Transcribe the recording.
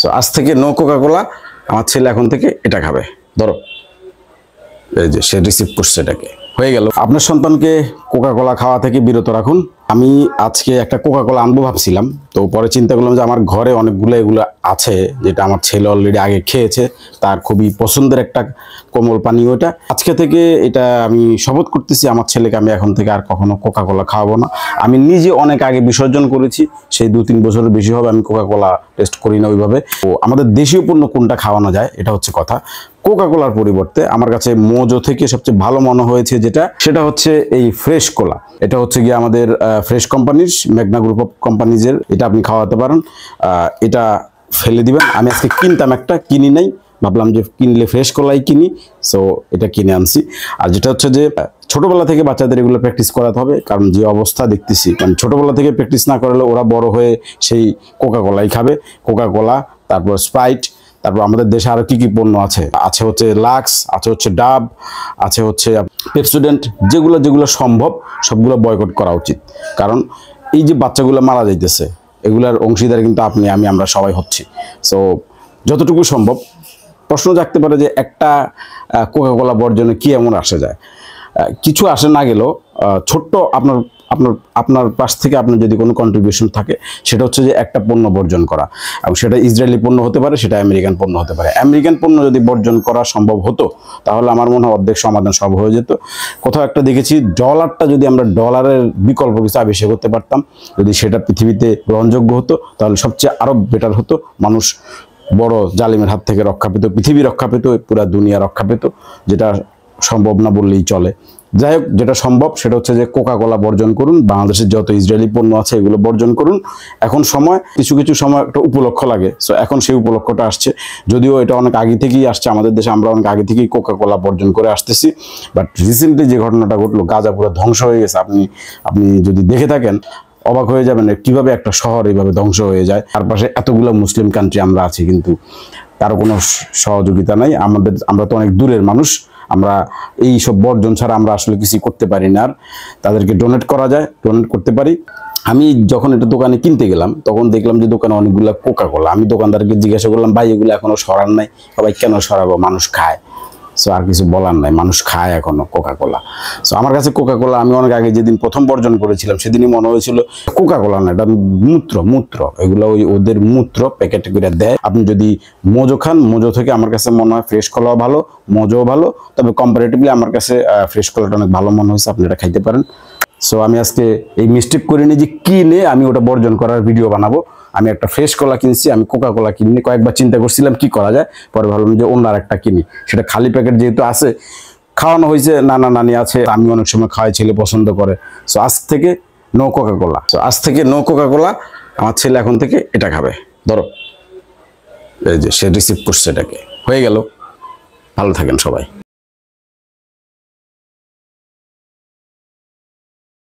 তো আজ থেকে নো কোকা কোলা। আমার ছেলে এখন থেকে এটা খাবে। ধরো, এই যে সে রিসিভ করছে, এটাকে হয়ে গেল। আপনার সন্তানকে কোকা কোলা খাওয়া থেকে বিরত রাখুন। আমি আজকে একটা কোকা কোলা আনবো ভাবছিলাম, তো পরে চিন্তা করলাম যে আমার ঘরে অনেকগুলো এগুলো আছে যেটা আমার ছেলে অলরেডি আগে খেয়েছে, তার খুবই পছন্দের একটা কোমল পানীয় এটা। আজকে থেকে এটা আমি শপথ করতেছি, আমার ছেলেকে আমি এখন থেকে আর কখনো কোকা কোলা খাওয়াবো না। আমি নিজে অনেক আগে বিসর্জন করেছি, সেই 2-3 বছরের বেশি হবে আমি কোকা কোলা টেস্ট করি না ওইভাবে। তো আমাদের দেশীয় পণ্য কোনটা খাওয়ানো যায় এটা হচ্ছে কথা। কোকা কোলার পরিবর্তে আমার কাছে মোজো থেকে সবচেয়ে ভালো মনে হয়েছে যেটা, সেটা হচ্ছে এই ফ্রেশ কোলা। এটা হচ্ছে গিয়ে আমাদের ফ্রেশ কোম্পানির, মেঘনা গ্রুপ অফ কোম্পানিজের। এটা আপনি খাওয়াতে পারেন। এটা ফেলে দিবেন। আমি আজকে কিনতাম, একটা কিনি নাই, ভাবলাম যে কিনলে ফ্রেশ কোলাই কিনি, সো এটা কিনে আনছি। আর যেটা হচ্ছে যে ছোটবেলা থেকে বাচ্চাদের এগুলো প্র্যাকটিস করাতে হবে, কারণ যে অবস্থা দেখতেছি, মানে ছোটবেলা থেকে প্র্যাকটিস না করলে ওরা বড় হয়ে সেই কোকা কোলাই খাবে। কোকা কোলা, তারপর স্প্রাইট, তারপর আমাদের দেশে আরো কি কি পণ্য আছে, আছে হচ্ছে লাক্স, আছে হচ্ছে ডাব, আছে হচ্ছে পেপসোডেন্ট। যেগুলো সম্ভব সবগুলো বয়কট করা উচিত, কারণ এই যে বাচ্চাগুলো মারা যাইতেছে এগুলার অংশীদার কিন্তু আপনি, আমি, আমরা সবাই হচ্ছি। সো যতটুকু সম্ভব, প্রশ্ন জাগতে পারে যে একটা কোকা কোলা বর্জনে কি এমন আসে যায়। কিছু আসে না গেলেও ছোট্ট আপনার আপনার আপনার পাশ থেকে আপনার যদি কোনো কন্ট্রিবিউশন থাকে, সেটা হচ্ছে যে একটা পণ্য বর্জন করা। এবং সেটা ইসরায়েলি পণ্য হতে পারে, সেটা আমেরিকান পণ্য হতে পারে। আমেরিকান পণ্য যদি বর্জন করা সম্ভব হতো, তাহলে আমার মনে হয় অর্ধেক সমাধান সব হয়ে যেত। কোথাও একটা দেখেছি, ডলারটা যদি আমরা ডলারের বিকল্প কিছু আবিষ্কার করতে পারতাম, যদি সেটা পৃথিবীতে গ্রহণযোগ্য হতো, তাহলে সবচেয়ে আরো বেটার হতো। মানুষ বড় জালিমের হাত থেকে রক্ষা পেত, পৃথিবী রক্ষা পেত, পুরা দুনিয়া রক্ষা পেত, যেটা সম্ভব না বললেই চলে। যাই হোক, যেটা সম্ভব সেটা হচ্ছে যে কোকা কোলা বর্জন করুন। বাংলাদেশের যত ইসরায়েলি পণ্য আছে এগুলো বর্জন করুন। এখন সময়, কিছু কিছু সময় একটা উপলক্ষ লাগে, সো এখন সেই উপলক্ষটা আসছে। যদিও এটা অনেক আগে থেকেই আসছে আমাদের দেশে, আমরা অনেক আগে থেকেই কোকা কোলা বর্জন করে আসতেছি। বাট রিসেন্টলি যে ঘটনাটা ঘটলো, গাজা পুরো ধ্বংস হয়ে গেছে। আপনি যদি দেখে থাকেন অবাক হয়ে যাবেন কিভাবে একটা শহর এইভাবে ধ্বংস হয়ে যায়। তার পাশে এতগুলো মুসলিম কান্ট্রি আমরা আছি, কিন্তু কারো কোনো সহযোগিতা নাই। আমরা তো অনেক দূরের মানুষ, আমরা এই সব বর্জন ছাড়া আমরা আসলে কিছু করতে পারি না। আর তাদেরকে ডোনেট করা যায়, ডোনেট করতে পারি। আমি যখন এটা দোকানে কিনতে গেলাম, তখন দেখলাম যে দোকানে অনেকগুলো কোকা কোলা। আমি দোকানদারকে জিজ্ঞাসা করলাম, ভাই এগুলো এখনো সরান নাই? সবাই কেন সরাবো, মানুষ খায়। সো আর কিছু বলার নাই, মানুষ খায় এখনো কোকা কোলা। সো আমার কাছে কোকা কোলা, আমি অনেক আগে যেদিন প্রথম বর্জন করেছিলাম, সেদিনই মনে হয়েছিল কোকা কোলা না, এটা মূত্র। এগুলো ওদের মূত্র প্যাকেটে করে দেয়। আপনি যদি মোজো খান, মোজো থেকে আমার কাছে মনে হয় ফ্রেশ কোলাও ভালো, মোজোও ভালো। তবে কম্পারেটিভলি আমার কাছে ফ্রেশ কোলাটা অনেক ভালো মনে হয়েছে, আপনি এটা খাইতে পারেন। সো আমি আজকে এই মিস্টেক করিনি যে কিনে আমি ওটা বর্জন করার ভিডিও বানাবো। আমি একটা ফ্রেশ কোলা কিনছি, আমি কোকা কোলা কিনি। কয়েকবার চিন্তা করছিলাম কি করা যায়, পরে ভাবলাম যে অন্য আর একটা কিনি। সেটা খালি প্যাকেট যেহেতু আছে, খাওয়ানো হয়েছে, নানা নানি আছে, আমি অনেক সময় খাওয়াই, ছেলে পছন্দ করে। সো আজ থেকে নো কোকা কোলা। সো আজ থেকে নো কোকা কোলা। আমার ছেলে এখন থেকে এটা খাবে। ধরো, এই যে সে রিসিভ করছে, এটাকে হয়ে গেল। ভালো থাকেন সবাই।